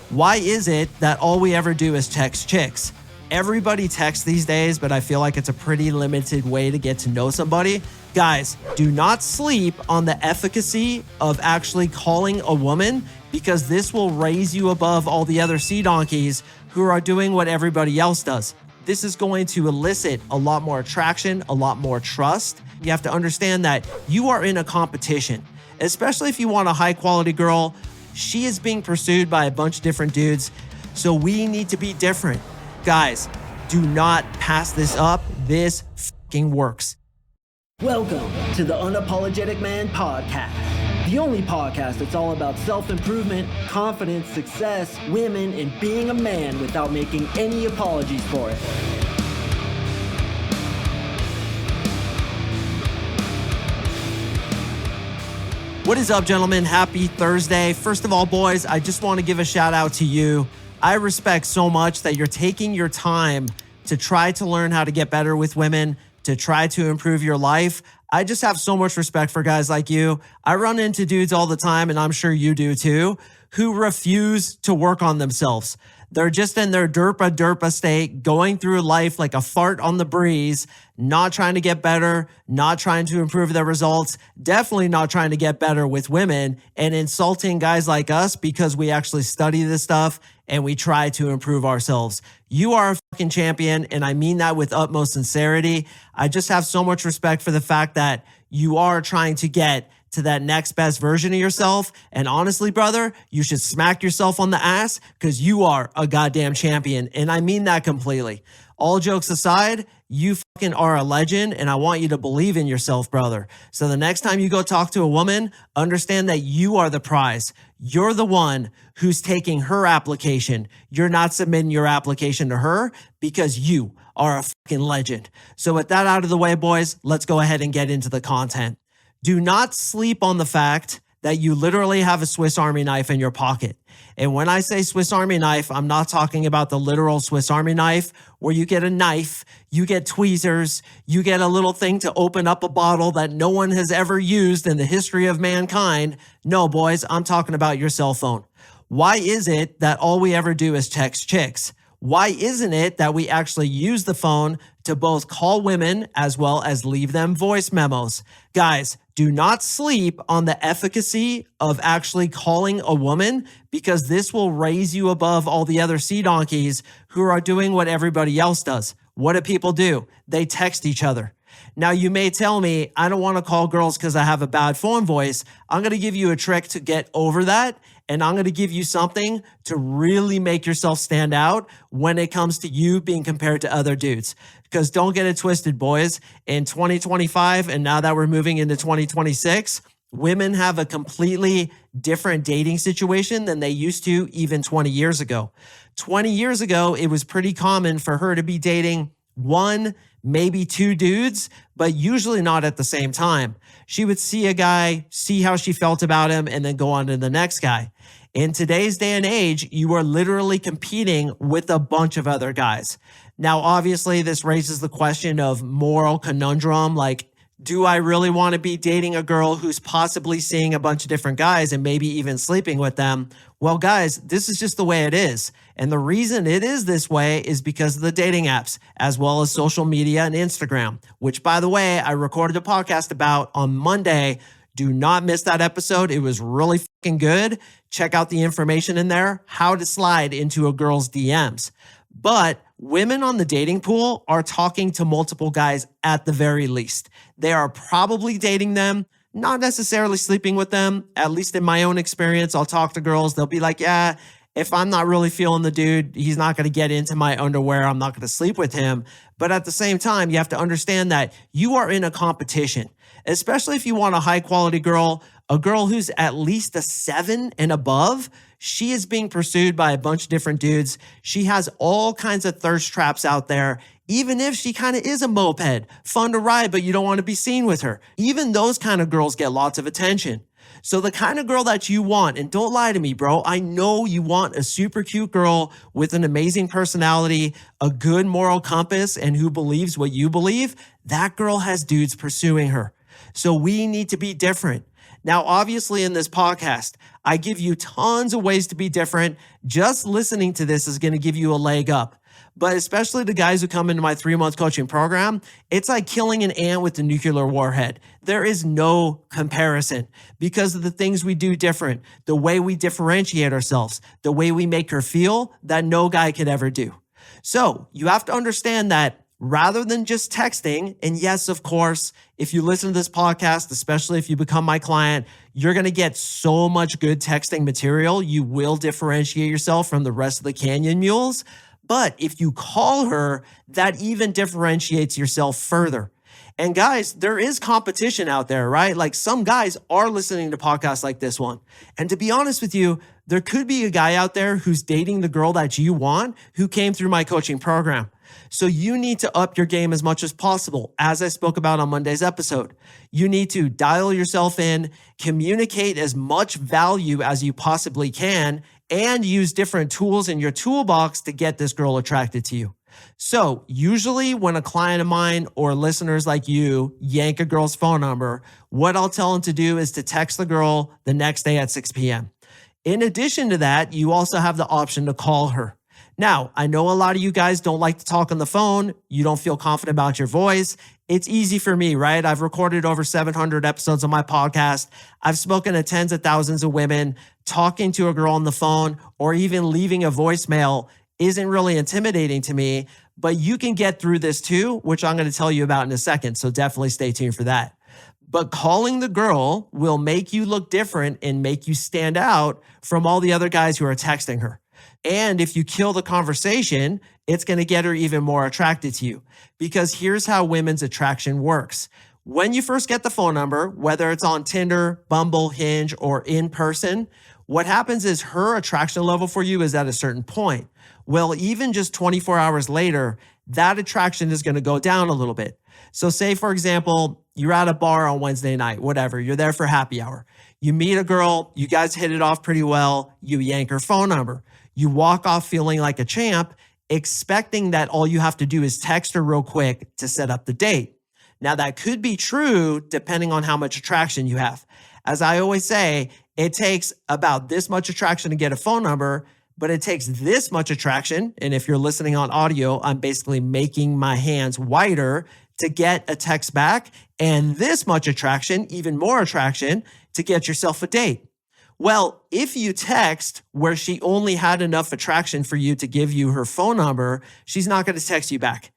Why is it that all we ever do is text chicks? Everybody texts these days, but I feel like it's a pretty limited way to get to know somebody. Guys, do not sleep on the efficacy of actually calling a woman, because this will raise you above all the other sea donkeys who are doing what everybody else does. This is going to elicit a lot more attraction, a lot more trust. You have to understand that you are in a competition, especially if you want a high quality girl. She is being pursued by a bunch of different dudes, so we need to be different. Guys, do not pass this up. This fucking works. Welcome to the Unapologetic Man Podcast, the only podcast that's all about self-improvement, confidence, success, women, and being a man without making any apologies for it. What is up, gentlemen? Happy Thursday. First of all, boys, I just want to give a shout out to you. I respect so much that you're taking your time to try to learn how to get better with women, to try to improve your life. I just have so much respect for guys like you. I run into dudes all the time, and I'm sure you do too, who refuse to work on themselves. They're just in their derpa state, going through life like a fart on the breeze, not trying to get better, not trying to improve their results, definitely not trying to get better with women, and insulting guys like us because we actually study this stuff and we try to improve ourselves. You are a fucking champion, and I mean that with utmost sincerity. I just have so much respect for the fact that you are trying to get to that next best version of yourself. And honestly, brother, you should smack yourself on the ass because you are a goddamn champion. And I mean that completely. All jokes aside, you fucking are a legend, and I want you to believe in yourself, brother. So the next time you go talk to a woman, understand that you are the prize. You're the one who's taking her application. You're not submitting your application to her because you are a fucking legend. So with that out of the way, boys, let's go ahead and get into the content. Do not sleep on the fact that you literally have a Swiss Army knife in your pocket. And when I say Swiss Army knife, I'm not talking about the literal Swiss Army knife where you get a knife, you get tweezers, you get a little thing to open up a bottle that no one has ever used in the history of mankind. No, boys, I'm talking about your cell phone. Why is it that all we ever do is text chicks? Why isn't it that we actually use the phone to both call women as well as leave them voice memos? Guys, do not sleep on the efficacy of actually calling a woman, because this will raise you above all the other sea donkeys who are doing what everybody else does. What do people do? They text each other. Now, you may tell me, I don't want to call girls because I have a bad phone voice. I'm going to give you a trick to get over that. And I'm going to give you something to really make yourself stand out when it comes to you being compared to other dudes. Because don't get it twisted, boys. In 2025, and now that we're moving into 2026, women have a completely different dating situation than they used to even 20 years ago. 20 years ago, it was pretty common for her to be dating one, maybe two dudes, but usually not at the same time. She would see a guy, see how she felt about him, and then go on to the next guy. In today's day and age, you are literally competing with a bunch of other guys. Now, obviously, this raises the question of moral conundrum, like, do I really want to be dating a girl who's possibly seeing a bunch of different guys and maybe even sleeping with them? Well, guys, this is just the way it is. And the reason it is this way is because of the dating apps, as well as social media and Instagram, which, by the way, I recorded a podcast about on Monday. Do not miss that episode. It was really fucking good. Check out the information in there, how to slide into a girl's DMs. But women on the dating pool are talking to multiple guys at the very least. They are probably dating them, not necessarily sleeping with them. At least in my own experience, I'll talk to girls. They'll be like, yeah, if I'm not really feeling the dude, he's not going to get into my underwear. I'm not going to sleep with him. But at the same time, you have to understand that you are in a competition, especially if you want a high quality girl, a girl who's at least a 7 and above. She is being pursued by a bunch of different dudes. She has all kinds of thirst traps out there. Even if she kind of is a moped, fun to ride, but you don't want to be seen with her. Even those kind of girls get lots of attention. So the kind of girl that you want, and don't lie to me, bro, I know you want a super cute girl with an amazing personality, a good moral compass, and who believes what you believe. That girl has dudes pursuing her. So we need to be different. Now, obviously in this podcast, I give you tons of ways to be different. Just listening to this is going to give you a leg up. But especially the guys who come into my 3-month coaching program, it's like killing an ant with a nuclear warhead. There is no comparison because of the things we do different, the way we differentiate ourselves, the way we make her feel that no guy could ever do. So you have to understand that rather than just texting, and yes, of course, if you listen to this podcast, especially if you become my client, you're going to get so much good texting material. You will differentiate yourself from the rest of the Canyon Mules. But if you call her, that even differentiates yourself further. And guys, there is competition out there, right? Like some guys are listening to podcasts like this one. And to be honest with you, there could be a guy out there who's dating the girl that you want who came through my coaching program. So you need to up your game as much as possible. As I spoke about on Monday's episode, you need to dial yourself in, communicate as much value as you possibly can, and use different tools in your toolbox to get this girl attracted to you. So usually when a client of mine or listeners like you yank a girl's phone number, what I'll tell them to do is to text the girl the next day at 6 p.m. In addition to that, you also have the option to call her. Now, I know a lot of you guys don't like to talk on the phone. You don't feel confident about your voice. It's easy for me, right? I've recorded over 700 episodes of my podcast. I've spoken to tens of thousands of women. Talking to a girl on the phone or even leaving a voicemail isn't really intimidating to me, but you can get through this too, which I'm going to tell you about in a second. So definitely stay tuned for that. But calling the girl will make you look different and make you stand out from all the other guys who are texting her. And if you kill the conversation, it's going to get her even more attracted to you. Because here's how women's attraction works. When you first get the phone number, whether it's on Tinder, Bumble, Hinge, or in person, what happens is her attraction level for you is at a certain point. Well, even just 24 hours later, that attraction is going to go down a little bit. So say, for example, you're at a bar on Wednesday night, whatever, you're there for happy hour. You meet a girl, you guys hit it off pretty well, you yank her phone number. You walk off feeling like a champ, expecting that all you have to do is text her real quick to set up the date. Now, that could be true depending on how much attraction you have. As I always say, it takes about this much attraction to get a phone number, but it takes this much attraction. And if you're listening on audio, I'm basically making my hands wider to get a text back, and this much attraction, even more attraction, to get yourself a date. Well, if you text where she only had enough attraction for you to give you her phone number, she's not going to text you back.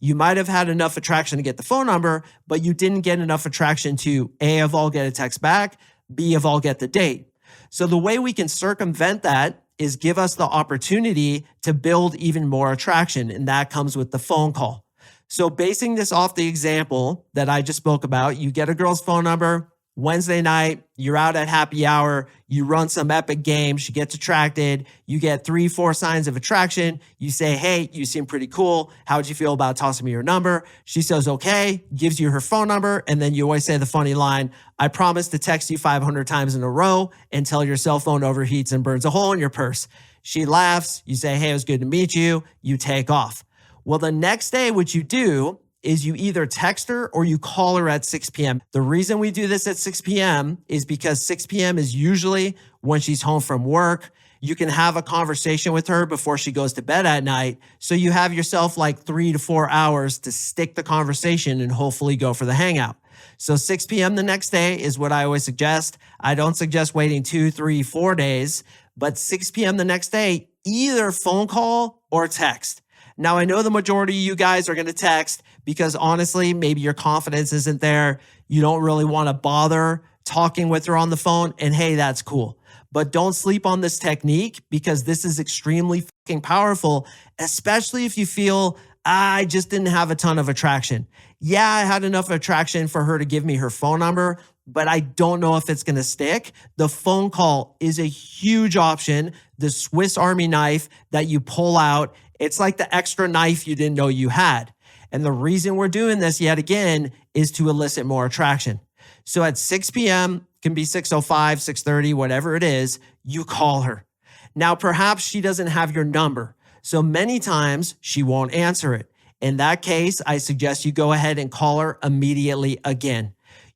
You might have had enough attraction to get the phone number, but you didn't get enough attraction to A, of all get a text back, B, of all get the date. So the way we can circumvent that is give us the opportunity to build even more attraction, and that comes with the phone call. So basing this off the example that I just spoke about, you get a girl's phone number, Wednesday night, you're out at happy hour, you run some epic game, she gets attracted, you get 3-4 signs of attraction, you say, hey, you seem pretty cool, how'd you feel about tossing me your number? She says, okay, gives you her phone number, and then you always say the funny line, I promise to text you 500 times in a row until your cell phone overheats and burns a hole in your purse. She laughs, you say, hey, it was good to meet you, you take off. Well, the next day, what you do is you either text her or you call her at 6 p.m. The reason we do this at 6 p.m. is because 6 p.m. is usually when she's home from work. You can have a conversation with her before she goes to bed at night. So you have yourself like 3 to 4 hours to stick the conversation and hopefully go for the hangout. So 6 p.m. the next day is what I always suggest. I don't suggest waiting 2, 3, 4 days, but 6 p.m. the next day, either phone call or text. Now, I know the majority of you guys are going to text because honestly, maybe your confidence isn't there. You don't really want to bother talking with her on the phone. And hey, that's cool. But don't sleep on this technique because this is extremely fucking powerful, especially if you feel, I just didn't have a ton of attraction. Yeah, I had enough attraction for her to give me her phone number, but I don't know if it's going to stick. The phone call is a huge option. The Swiss Army knife that you pull out, it's like the extra knife you didn't know you had. And the reason we're doing this yet again is to elicit more attraction. So at 6 p.m., can be 6:05, 6:30, whatever it is, you call her. Now, perhaps she doesn't have your number. So many times she won't answer it. In that case, I suggest you go ahead and call her immediately again.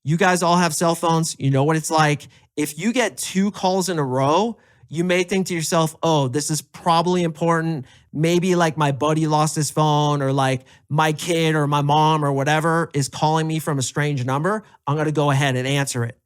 You guys all have cell phones. You know what it's like. If you get 2 calls in a row, you may think to yourself, oh, this is probably important. Maybe like my buddy lost his phone, or like my kid or my mom or whatever is calling me from a strange number. I'm going to go ahead and answer it.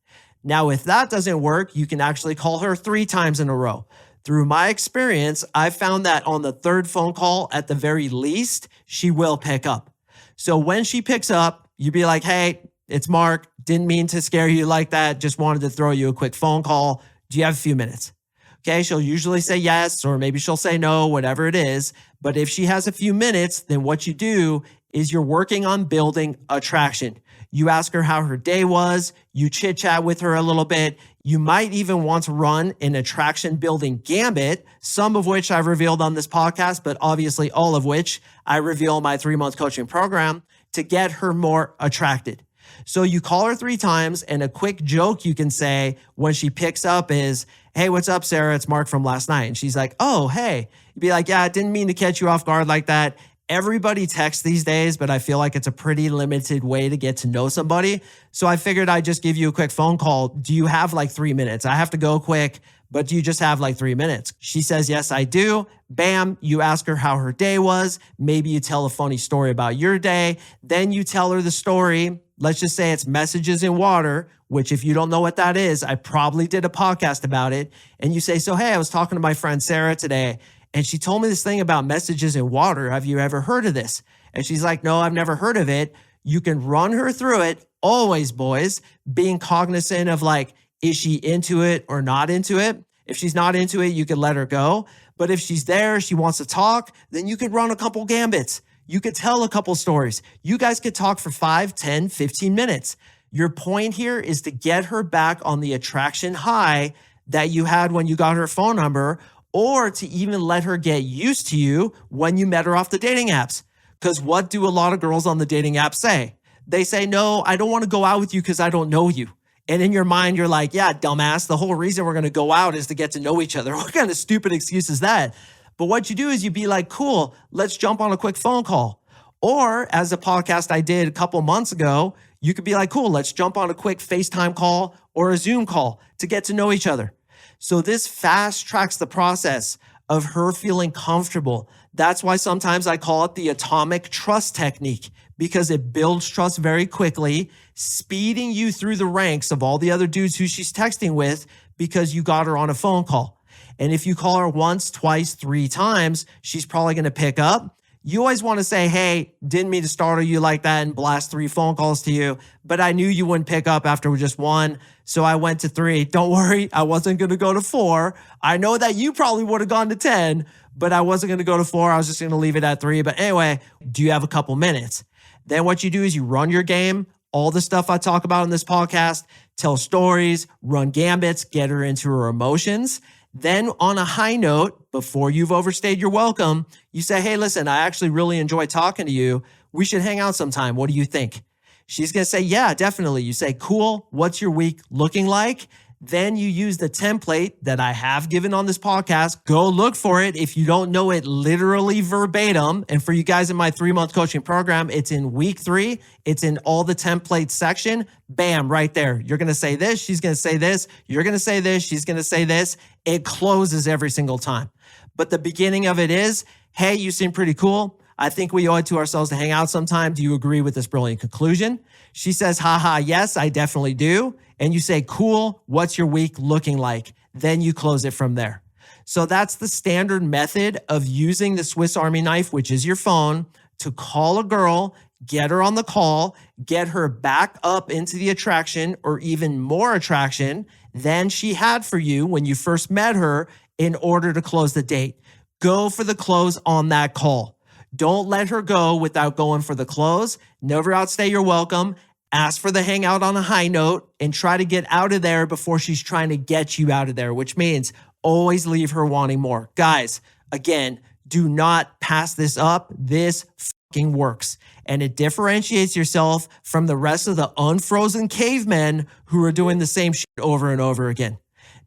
Now, if that doesn't work, you can actually call her 3 times in a row. Through my experience, I've found that on the 3rd phone call, at the very least, she will pick up. So when she picks up, you be like, hey, it's Mark. Didn't mean to scare you like that. Just wanted to throw you a quick phone call. Do you have a few minutes? Okay, she'll usually say yes, or maybe she'll say no, whatever it is. But if she has a few minutes, then what you do is you're working on building attraction. You ask her how her day was. You chit chat with her a little bit. You might even want to run an attraction building gambit, some of which I've revealed on this podcast, but obviously all of which I reveal in my 3-month coaching program to get her more attracted. So you call her 3 times, and a quick joke you can say when she picks up is, hey, what's up, Sarah? It's Mark from last night. And she's like, oh, hey. You'd be like, yeah, I didn't mean to catch you off guard like that. Everybody texts these days, but I feel like it's a pretty limited way to get to know somebody. So I figured I'd just give you a quick phone call. Do you have like 3 minutes? I have to go quick, but do you just have like 3 minutes? She says, yes, I do. Bam, you ask her how her day was. Maybe you tell a funny story about your day. Then you tell her the story. Let's just say it's messages in water, which if you don't know what that is, I probably did a podcast about it. And you say, so, hey, I was talking to my friend Sarah today, and she told me this thing about messages in water. Have you ever heard of this? And she's like, no, I've never heard of it. You can run her through it. Always, boys, being cognizant of like, is she into it or not into it? If she's not into it, you could let her go. But if she's there, she wants to talk, then you could run a couple gambits. You could tell a couple stories. You guys could talk for 5, 10, 15 minutes. Your point here is to get her back on the attraction high that you had when you got her phone number, or to even let her get used to you when you met her off the dating apps. Because what do a lot of girls on the dating apps say? They say, no, I don't want to go out with you because I don't know you. And in your mind, you're like, yeah, dumbass, the whole reason we're going to go out is to get to know each other. What kind of stupid excuse is that? But what you do is you be like, cool, let's jump on a quick phone call. Or as a podcast I did a couple months ago, you could be like, cool, let's jump on a quick FaceTime call or a Zoom call to get to know each other. So this fast tracks the process of her feeling comfortable. That's why sometimes I call it the atomic trust technique, because it builds trust very quickly, speeding you through the ranks of all the other dudes who she's texting with because you got her on a phone call. And if you call her once, twice, 3 times, she's probably going to pick up. You always want to say, hey, didn't mean to startle you like that and blast 3 phone calls to you, but I knew you wouldn't pick up after just 1. So I went to 3. Don't worry, I wasn't going to go to 4. I know that you probably would have gone to 10, but I wasn't going to go to 4. I was just going to leave it at 3. But anyway, do you have a couple minutes? Then what you do is you run your game, all the stuff I talk about in this podcast, tell stories, run gambits, get her into her emotions. Then on a high note, before you've overstayed your welcome, you say, hey, listen, I actually really enjoy talking to you. We should hang out sometime. What do you think? She's going to say, yeah, definitely. You say, cool. What's your week looking like? Then you use the template that I have given on this podcast. Go look for it if you don't know it literally verbatim. And for you guys in my 3-month coaching program, it's in week 3. It's in all the templates section. Bam, right there. You're going to say this. She's going to say this. You're going to say this. She's going to say this. It closes every single time. But the beginning of it is, hey, you seem pretty cool. I think we owe it to ourselves to hang out sometime. Do you agree with this brilliant conclusion? She says, haha, yes, I definitely do. And you say, cool, what's your week looking like? Then you close it from there. So that's the standard method of using the Swiss Army knife, which is your phone, to call a girl, get her on the call, get her back up into the attraction or even more attraction than she had for you when you first met her in order to close the date. Go for the close on that call. Don't let her go without going for the close. Never outstay your welcome. Ask for the hangout on a high note and try to get out of there before she's trying to get you out of there, which means always leave her wanting more. Guys, again, do not pass this up. This fucking works. And it differentiates yourself from the rest of the unfrozen cavemen who are doing the same shit over and over again.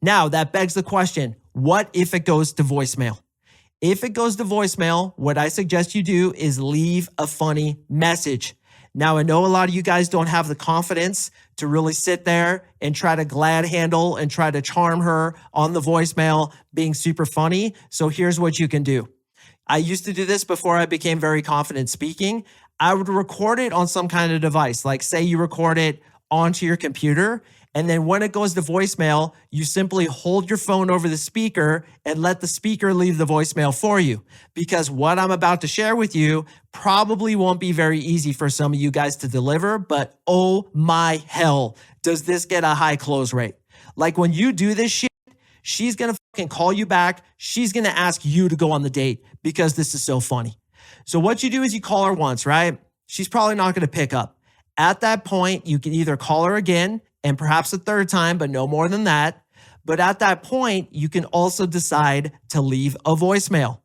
Now, that begs the question, what if it goes to voicemail? If it goes to voicemail, what I suggest you do is leave a funny message. Now, I know a lot of you guys don't have the confidence to really sit there and try to glad handle and try to charm her on the voicemail being super funny. So here's what you can do. I used to do this before I became very confident speaking. I would record it on some kind of device, like say you record it onto your computer, and then when it goes to voicemail, you simply hold your phone over the speaker and let the speaker leave the voicemail for you. Because what I'm about to share with you probably won't be very easy for some of you guys to deliver, but oh my hell, does this get a high close rate. Like when you do this shit, she's gonna fucking call you back. She's gonna ask you to go on the date because this is so funny. So what you do is you call her once, right? She's probably not gonna pick up. At that point, you can either call her again and perhaps a third time, but no more than that. But at that point, you can also decide to leave a voicemail.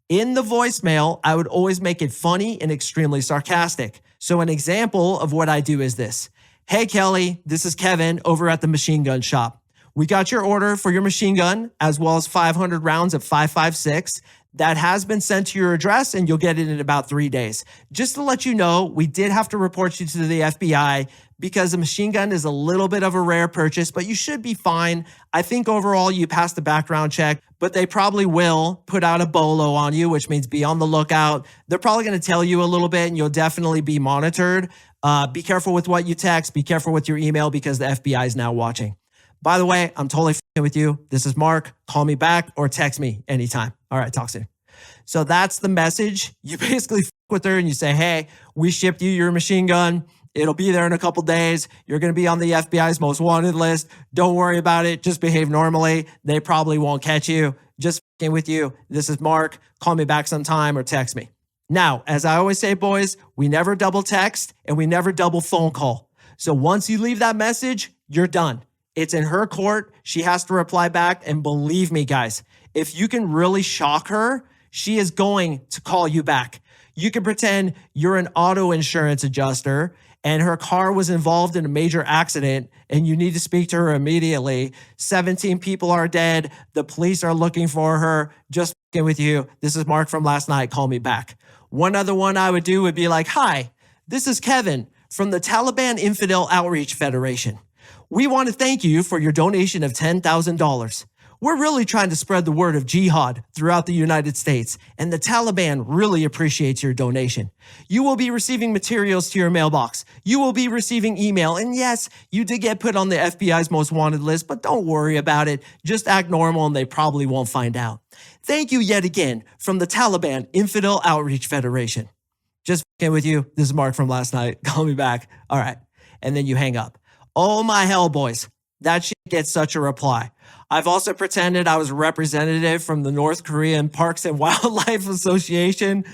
In the voicemail, I would always make it funny and extremely sarcastic. So an example of what I do is this. Hey, Kelly, this is Kevin over at the machine gun shop. We got your order for your machine gun as well as 500 rounds of 5.56. That has been sent to your address and you'll get it in about 3 days. Just to let you know, we did have to report you to the FBI because a machine gun is a little bit of a rare purchase, but you should be fine. I think overall you passed the background check, but they probably will put out a bolo on you, which means be on the lookout. They're probably going to tell you a little bit and you'll definitely be monitored. Be careful with what you text. Be careful with your email because the FBI is now watching. By the way, I'm totally f***ing with you. This is Mark. Call me back or text me anytime. All right, talk soon. So that's the message. You basically f*** with her and you say, hey, we shipped you your machine gun. It'll be there in a couple days. You're going to be on the FBI's most wanted list. Don't worry about it. Just behave normally. They probably won't catch you. Just f***ing with you. This is Mark. Call me back sometime or text me. Now, as I always say, boys, we never double text and we never double phone call. So once you leave that message, you're done. It's in her court. She has to reply back. And believe me, guys, if you can really shock her, she is going to call you back. You can pretend you're an auto insurance adjuster and her car was involved in a major accident and you need to speak to her immediately. 17 people are dead. The police are looking for her. Just f***ing with you. This is Mark from last night. Call me back. One other one I would do would be like, hi, this is Kevin from the Taliban Infidel Outreach Federation. We want to thank you for your donation of $10,000. We're really trying to spread the word of jihad throughout the United States, and the Taliban really appreciates your donation. You will be receiving materials to your mailbox. You will be receiving email, and yes, you did get put on the FBI's most wanted list, but don't worry about it. Just act normal and they probably won't find out. Thank you yet again from the Taliban Infidel Outreach Federation. Just f***ing with you. This is Mark from last night. Call me back. All right. And then you hang up. Oh my hell, boys. That shit gets such a reply. I've also pretended I was a representative from the North Korean Parks and Wildlife Association.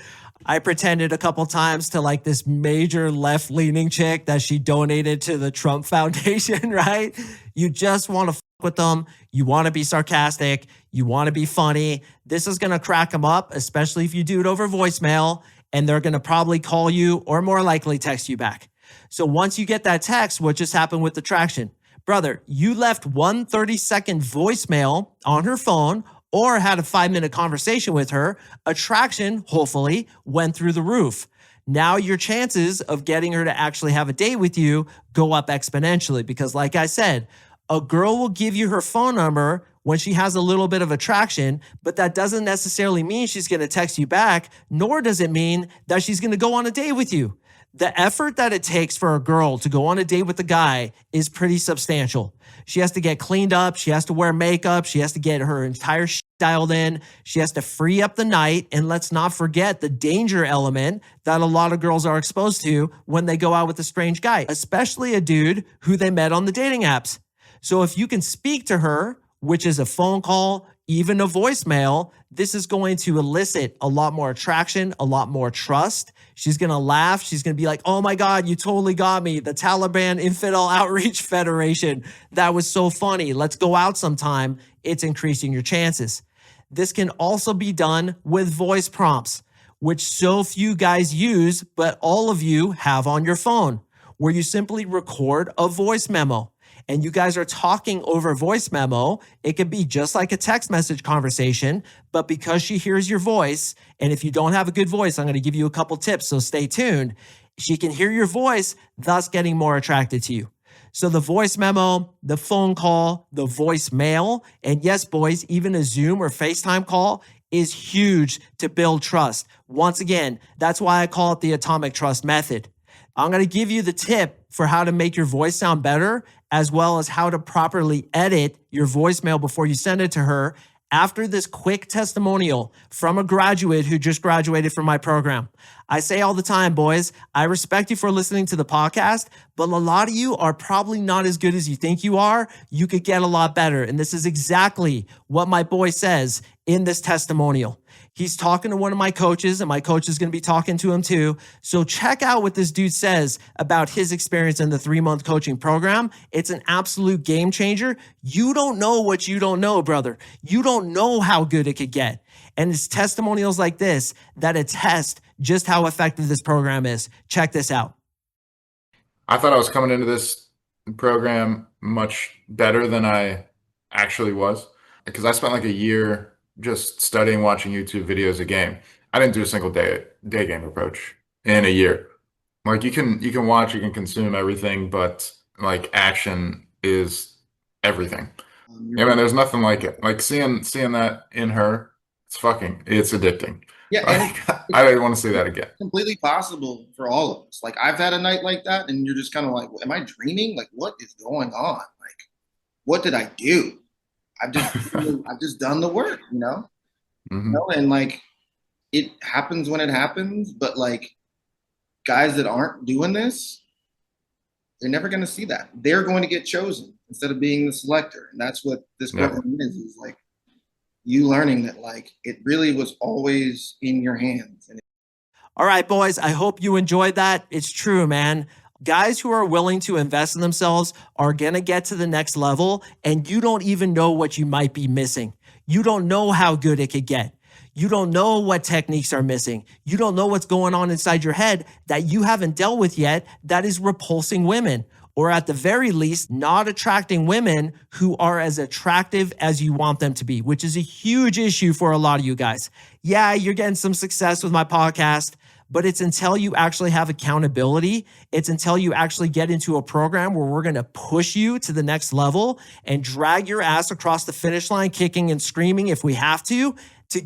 I pretended a couple times to like this major left-leaning chick that she donated to the Trump Foundation, right? You just want to fuck with them. You want to be sarcastic. You want to be funny. This is going to crack them up, especially if you do it over voicemail, and they're going to probably call you or more likely text you back. So once you get that text, what just happened with the traction? Brother, you left one 30-second voicemail on her phone or had a 5-minute conversation with her. Attraction, hopefully, went through the roof. Now your chances of getting her to actually have a date with you go up exponentially because, like I said, a girl will give you her phone number when she has a little bit of attraction, but that doesn't necessarily mean she's going to text you back, nor does it mean that she's going to go on a date with you. The effort that it takes for a girl to go on a date with a guy is pretty substantial. She has to get cleaned up. She has to wear makeup. She has to get her entire shit dialed in. She has to free up the night. And let's not forget the danger element that a lot of girls are exposed to when they go out with a strange guy, especially a dude who they met on the dating apps. So if you can speak to her, which is a phone call, even a voicemail, this is going to elicit a lot more attraction, a lot more trust. She's going to laugh. She's going to be like, oh my God, you totally got me. The Taliban Infidel Outreach Federation. That was so funny. Let's go out sometime. It's increasing your chances. This can also be done with voice prompts, which so few guys use, but all of you have on your phone, where you simply record a voice memo. And you guys are talking over voice memo. It could be just like a text message conversation, but because she hears your voice, and if you don't have a good voice, I'm going to give you a couple tips, so stay tuned. She can hear your voice, thus getting more attracted to you. So the voice memo, the phone call, the voicemail, and yes, boys, even a Zoom or FaceTime call is huge to build trust. Once again, that's why I call it the atomic trust method. I'm going to give you the tip for how to make your voice sound better, as well as how to properly edit your voicemail before you send it to her after this quick testimonial from a graduate who just graduated from my program. I say all the time, boys, I respect you for listening to the podcast, but a lot of you are probably not as good as you think you are. You could get a lot better. And this is exactly what my boy says in this testimonial. He's talking to one of my coaches, and my coach is going to be talking to him too. So check out what this dude says about his experience in the 3-month coaching program. It's an absolute game changer. You don't know what you don't know, brother. You don't know how good it could get. And it's testimonials like this that attest just how effective this program is. Check this out. I thought I was coming into this program much better than I actually was, because I spent like a year just studying, watching YouTube videos a game. I didn't do a single day game approach in a year. Like you can watch, you can consume everything, but like action is everything. Yeah, man, there's nothing like it. Like seeing that in her, it's addicting. Yeah, like, I don't want to see that again. Completely possible for all of us. Like I've had a night like that, and you're just kind of like, am I dreaming? Like what is going on? Like what did I do? I've just done the work, you know? Mm-hmm. You know, and like it happens when it happens, but like guys that aren't doing this, they're never going to see that. They're going to get chosen instead of being the selector. And that's what this program is like you learning that like it really was always in your hands. And all right, boys, I hope you enjoyed that. It's true, man. Guys who are willing to invest in themselves are going to get to the next level, and you don't even know what you might be missing. You don't know how good it could get. You don't know what techniques are missing. You don't know what's going on inside your head that you haven't dealt with yet that is repulsing women, or at the very least, not attracting women who are as attractive as you want them to be, which is a huge issue for a lot of you guys. Yeah, you're getting some success with my podcast, but it's until you actually have accountability. It's until you actually get into a program where we're going to push you to the next level and drag your ass across the finish line, kicking and screaming if we have to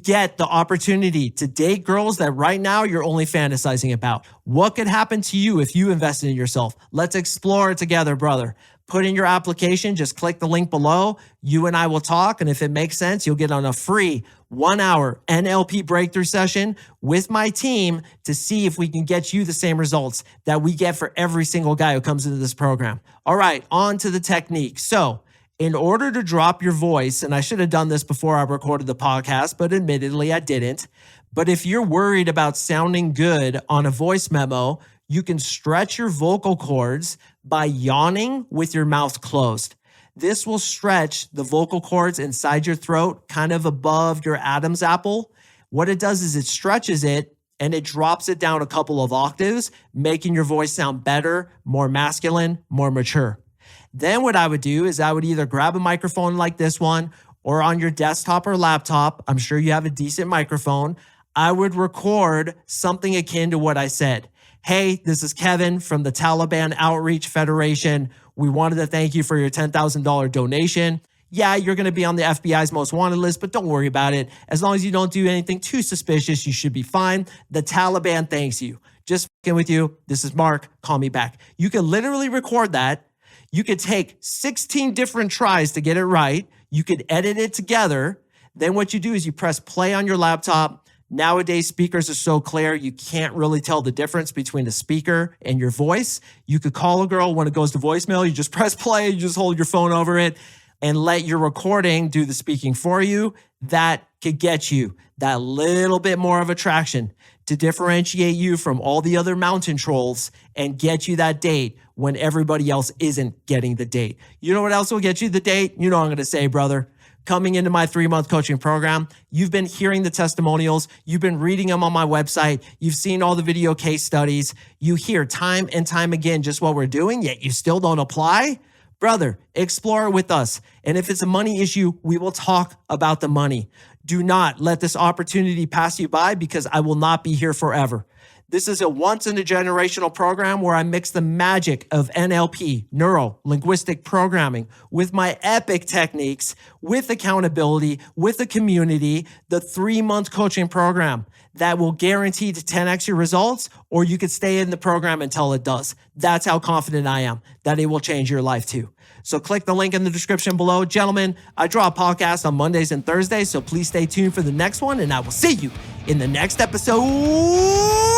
get the opportunity to date girls that right now you're only fantasizing about. What could happen to you if you invested in yourself? Let's explore it together, brother. Put in your application, just click the link below. You and I will talk, and if it makes sense, you'll get on a free 1-hour NLP breakthrough session with my team to see if we can get you the same results that we get for every single guy who comes into this program. All right, on to the technique. So in order to drop your voice, and I should have done this before I recorded the podcast, but admittedly I didn't. But if you're worried about sounding good on a voice memo, you can stretch your vocal cords by yawning with your mouth closed. This will stretch the vocal cords inside your throat, kind of above your Adam's apple. What it does is it stretches it and it drops it down a couple of octaves, making your voice sound better, more masculine, more mature. Then what I would do is I would either grab a microphone like this one or on your desktop or laptop. I'm sure you have a decent microphone. I would record something akin to what I said. Hey, this is Kevin from the Taliban Outreach Federation. We wanted to thank you for your $10,000 donation. Yeah, you're going to be on the FBI's most wanted list, but don't worry about it. As long as you don't do anything too suspicious, you should be fine. The Taliban thanks you. Just f***ing with you. This is Mark. Call me back. You can literally record that. You could take 16 different tries to get it right. You could edit it together. Then what you do is you press play on your laptop. Nowadays, speakers are so clear, you can't really tell the difference between the speaker and your voice. You could call a girl when it goes to voicemail. You just press play, you just hold your phone over it and let your recording do the speaking for you. That could get you that little bit more of attraction to differentiate you from all the other mountain trolls and get you that date when everybody else isn't getting the date. You know what else will get you the date? You know what I'm going to say, brother. Coming into my 3-month coaching program, you've been hearing the testimonials, you've been reading them on my website, you've seen all the video case studies, you hear time and time again just what we're doing, yet you still don't apply? Brother, explore with us. And if it's a money issue, we will talk about the money. Do not let this opportunity pass you by because I will not be here forever. This is a once-in-a-generational program where I mix the magic of NLP, neuro-linguistic programming, with my epic techniques, with accountability, with a community, the 3-month coaching program that will guarantee to 10x your results, or you could stay in the program until it does. That's how confident I am that it will change your life too. So click the link in the description below. Gentlemen, I draw a podcast on Mondays and Thursdays, so please stay tuned for the next one, and I will see you in the next episode.